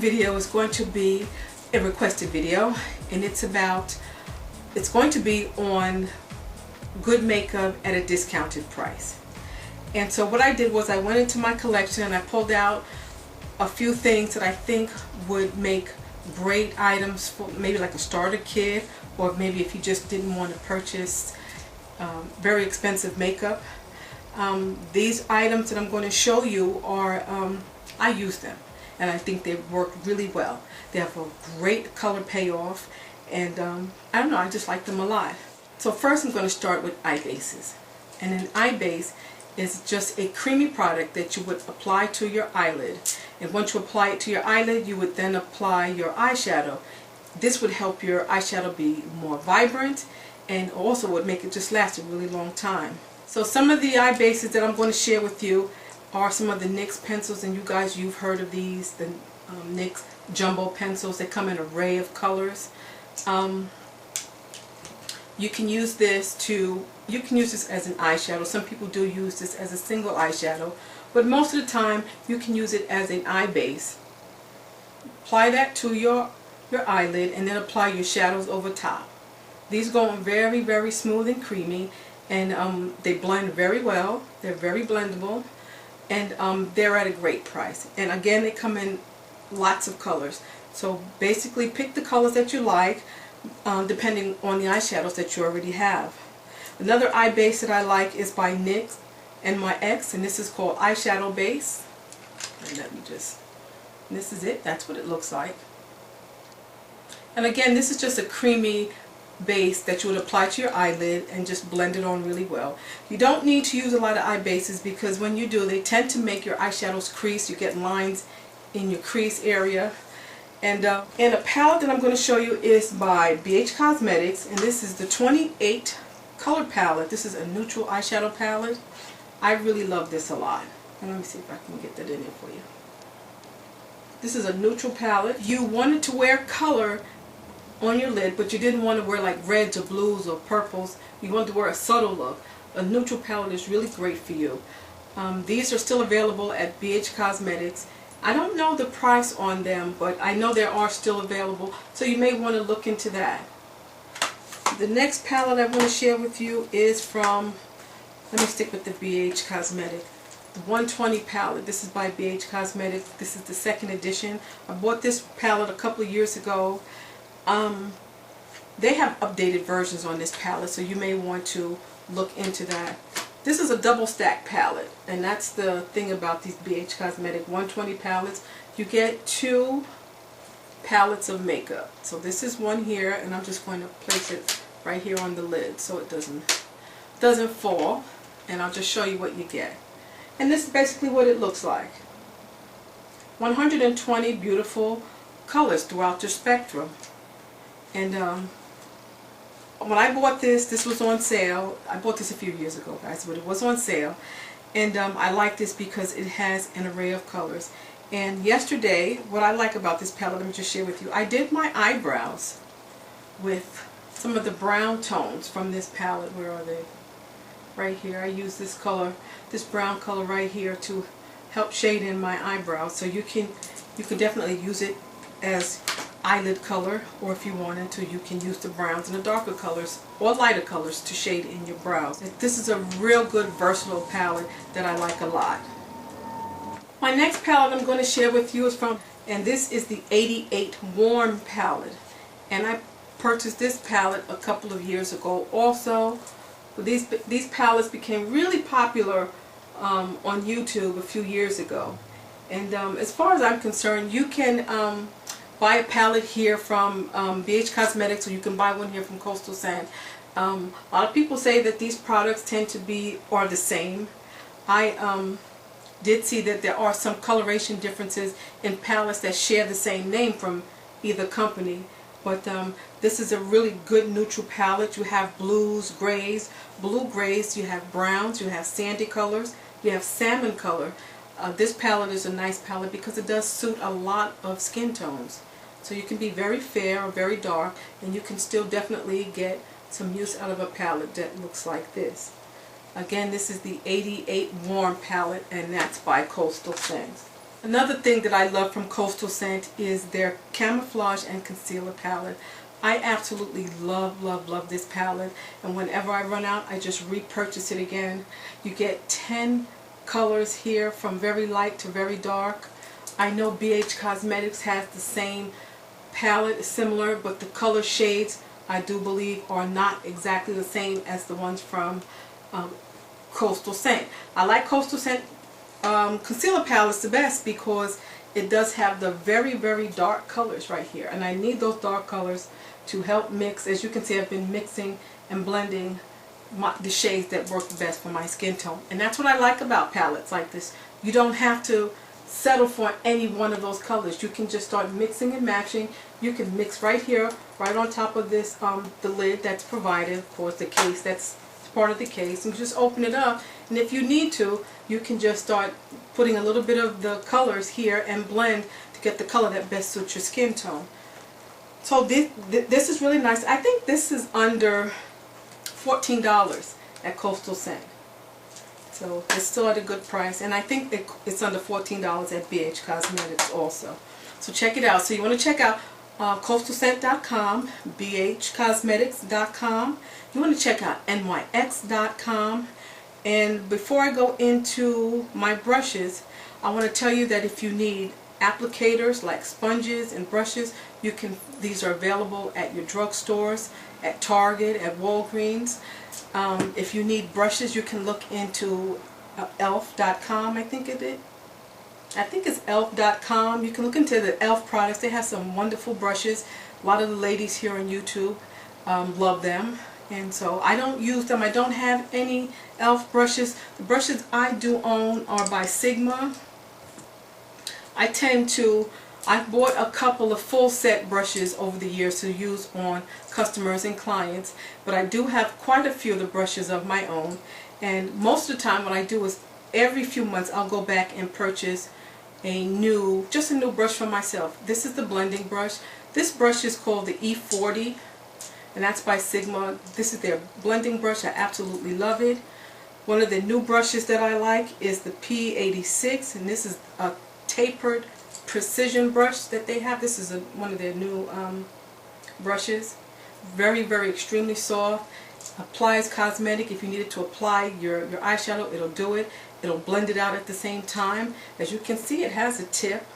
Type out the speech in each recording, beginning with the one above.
video is going to be a requested video, and it's going to be on good makeup at a discounted price. And so what I did was I went into my collection and I pulled out a few things that I think would make great items for maybe like a starter kit, or maybe if you just didn't want to purchase very expensive makeup. These items that I'm going to show you are, I use them and I think they work really well. They have a great color payoff, and I don't know, I just like them a lot. So first I'm going to start with eye bases. And an eye base is just a creamy product that you would apply to your eyelid. And once you apply it to your eyelid, you would then apply your eyeshadow. This would help your eyeshadow be more vibrant, and also would make it just last a really long time. So some of the eye bases that I'm going to share with you are some of the NYX pencils, and you guys, you've heard of these, the NYX Jumbo Pencils. They come in an array of colors. You can use this as an eyeshadow. Some people do use this as a single eyeshadow, but most of the time you can use it as an eye base. Apply that to your eyelid and then apply your shadows over top. These go on very, very smooth and creamy, and they blend very well. They're very blendable, and they're at a great price. And again, they come in lots of colors. So basically pick the colors that you like, depending on the eyeshadows that you already have. Another eye base that I like is by NYX and and this is called Eyeshadow Base. And this is it. That's what it looks like. And again, this is just a creamy base that you would apply to your eyelid and just blend it on really well. You don't need to use a lot of eye bases, because when you do, they tend to make your eyeshadows crease. You get lines in your crease area. And a palette that I'm going to show you is by Bhcosmetics, and this is the 28 color palette. This is a neutral eyeshadow palette. I really love this a lot. And let me see if I can get that in there for you. This is a neutral palette. You wanted to wear color on your lid, but you didn't want to wear like reds or blues or purples. You wanted to wear a subtle look. A neutral palette is really great for you. These are still available at Bhcosmetics. I don't know the price on them, but I know they are still available, so you may want to look into that. The next palette I want to share with you is from, let me stick with the Bhcosmetics, the 120 palette. This is by Bhcosmetics. This is the second edition. I bought this palette a couple of years ago. They have updated versions on this palette, so you may want to look into that. This is a double stack palette, and that's the thing about these Bhcosmetics 120 palettes. You get 2 palettes of makeup. So this is one here, and I'm just going to place it right here on the lid so it doesn't fall, and I'll just show you what you get. And this is basically what it looks like. 120 beautiful colors throughout your spectrum. And when I bought this was on sale. I bought this a few years ago, guys, but it was on sale. And I like this because it has an array of colors. And yesterday, what I like about this palette, let me just share with you, I did my eyebrows with some of the brown tones from this palette. Where are they? Right here. I use this color, this brown color right here, to help shade in my eyebrows. So you can definitely use it as eyelid color, or if you wanted to, you can use the browns and the darker colors or lighter colors to shade in your brows. This is a real good versatile palette that I like a lot. My next palette I'm going to share with you is from, and this is the 88 Warm palette, and I purchased this palette a couple of years ago also. These palettes became really popular on YouTube a few years ago, and as far as I'm concerned, you can buy a palette here from Bhcosmetics, or you can buy one here from Coastal Scent. A lot of people say that these products tend to be the same. I did see that there are some coloration differences in palettes that share the same name from either company, but this is a really good neutral palette. You have blues, grays, blue grays, you have browns, you have sandy colors, you have salmon color. This palette is a nice palette because it does suit a lot of skin tones. So you can be very fair or very dark, and you can still definitely get some use out of a palette that looks like this. Again, this is the 88 Warm palette, and that's by Coastal Scent. Another thing that I love from Coastal Scent is their Camouflage and Concealer palette. I absolutely love this palette, and whenever I run out I just repurchase it again. You get 10 colors here from very light to very dark. I know Bhcosmetics has the same palette, similar, but the color shades I do believe are not exactly the same as the ones from Coastal Scent. I like Coastal Scent concealer palettes the best because it does have the very dark colors right here, and I need those dark colors to help mix. As you can see, I've been mixing and blending the shades that work best for my skin tone, and that's what I like about palettes like this. You don't have to settle for any one of those colors. You can just start mixing and matching. You can mix right here, right on top of this, the lid that's provided, of course, the case that's part of the case, and just open it up, and if you need to, you can just start putting a little bit of the colors here and blend to get the color that best suits your skin tone. So this is really nice. I think this is under $14 at Coastal Scent. So it's still at a good price, and I think it's under $14 at Bhcosmetics also. So check it out. So you want to check out coastalscent.com, Bhcosmetics.com. You want to check out Nyx.com. And before I go into my brushes, I want to tell you that if you need applicators like sponges and brushes, these are available at your drugstores, at Target, at Walgreens. If you need brushes, you can look into elf.com, I think it's elf.com. You can look into the Elf products. They have some wonderful brushes. A lot of the ladies here on YouTube love them. And so I don't use them. I don't have any Elf brushes. The brushes I do own are by Sigma. I've bought a couple of full set brushes over the years to use on customers and clients, but I do have quite a few of the brushes of my own, and most of the time what I do is every few months I'll go back and purchase just a new brush for myself. This is the blending brush. This brush is called the E40, and that's by Sigma. This is their blending brush. I absolutely love it. One of the new brushes that I like is the P86, and this is a tapered precision brush that they have. This is one of their new brushes. Very extremely soft. Applies cosmetic. If you needed to apply your eyeshadow, it'll do it. It'll blend it out at the same time. As you can see, it has a tip,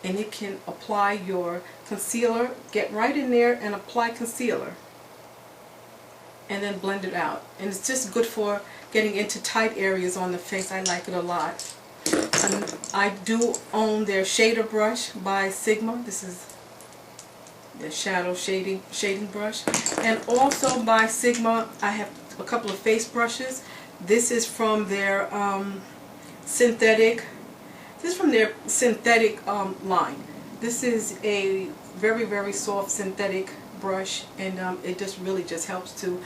and it can apply your concealer. Get right in there and apply concealer, and then blend it out. And it's just good for getting into tight areas on the face. I like it a lot. I do own their shader brush by Sigma. This is the shadow shading brush. And also by Sigma, I have a couple of face brushes. This is from their synthetic. This is from their synthetic line. This is a very soft synthetic brush, and it just really just helps to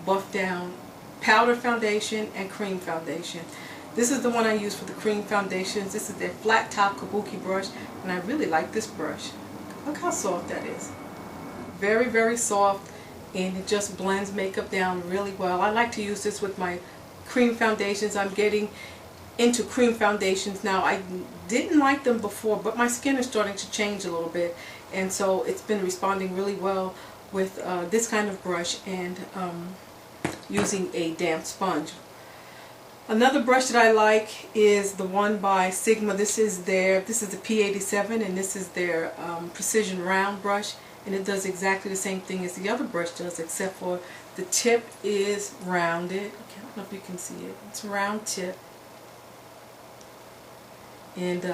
buff down powder foundation and cream foundation. This is the one I use for the cream foundations. This is their flat top kabuki brush, and I really like this brush. Look how soft that is. Very soft, and it just blends makeup down really well. I like to use this with my cream foundations. I'm getting into cream foundations now. I didn't like them before, but my skin is starting to change a little bit, and so it's been responding really well with this kind of brush and using a damp sponge. Another brush that I like is the one by Sigma. This is the P87, and this is their precision round brush, and it does exactly the same thing as the other brush does, except for the tip is rounded. I don't know if you can see it. It's a round tip, and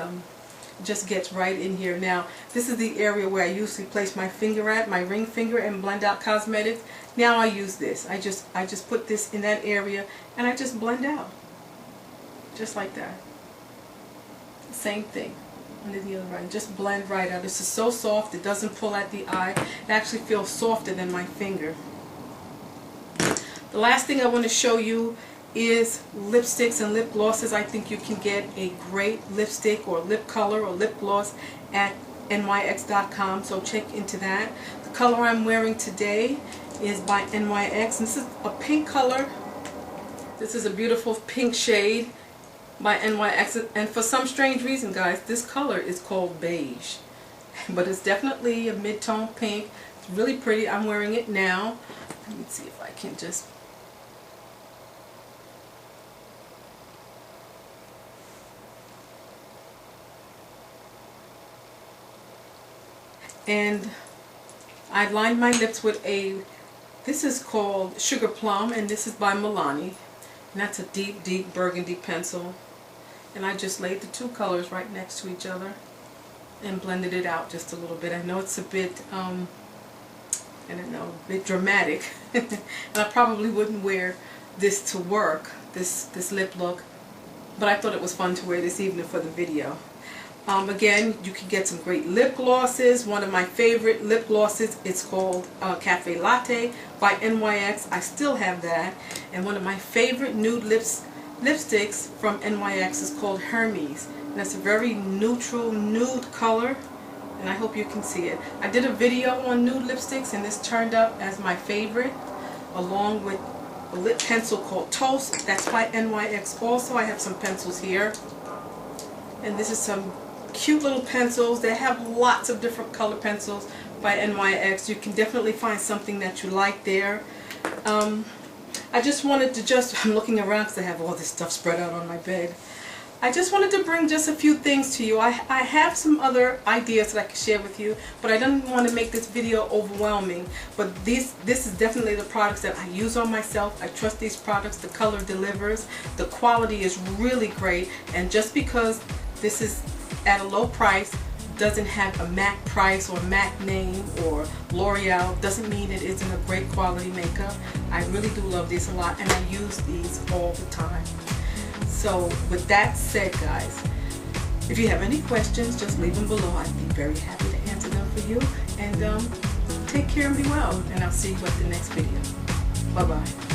just gets right in here. Now, this is the area where I usually place my finger at, my ring finger, and blend out cosmetics. Now I use this. I just put this in that area, and I just blend out. Just like that. Same thing under the other eye. Just blend right out. This is so soft, it doesn't pull at the eye. It actually feels softer than my finger. The last thing I want to show you is lipsticks and lip glosses. I think you can get a great lipstick or lip color or lip gloss at nyx.com, so check into that. The color I'm wearing today is by NYX, and this is a pink color. This is a beautiful pink shade, by NYX, and for some strange reason, guys, this color is called beige, but it's definitely a mid-tone pink. It's really pretty. I'm wearing it now. Let me see if I can just... And I lined my lips with this is called Sugar Plum, and this is by Milani. And that's a deep, deep burgundy pencil. And I just laid the two colors right next to each other and blended it out just a little bit. I know it's a bit, I don't know, a bit dramatic. And I probably wouldn't wear this to work, this lip look. But I thought it was fun to wear this evening for the video. Again, you can get some great lip glosses. One of my favorite lip glosses, it's called Cafe Latte by NYX. I still have that. And one of my favorite nude lipsticks from NYX is called Hermes. And that's a very neutral nude color. And I hope you can see it. I did a video on nude lipsticks, and this turned up as my favorite, along with a lip pencil called Toast. That's by NYX also. I have some pencils here. And this is some cute little pencils. They have lots of different color pencils by NYX. You can definitely find something that you like there. I just wanted to I'm looking around because I have all this stuff spread out on my bed. I just wanted to bring just a few things to you. I have some other ideas that I can share with you, but I didn't want to make this video overwhelming. But this is definitely the products that I use on myself. I trust these products. The color delivers. The quality is really great. And just because this is at a low price doesn't have a MAC price or MAC name or L'Oreal doesn't mean it isn't a great quality makeup. I really do love these a lot, and I use these all the time. So with that said, guys, if you have any questions, just leave them below. I'd be very happy to answer them for you. And take care and be well. And I'll see you at the next video. Bye-bye.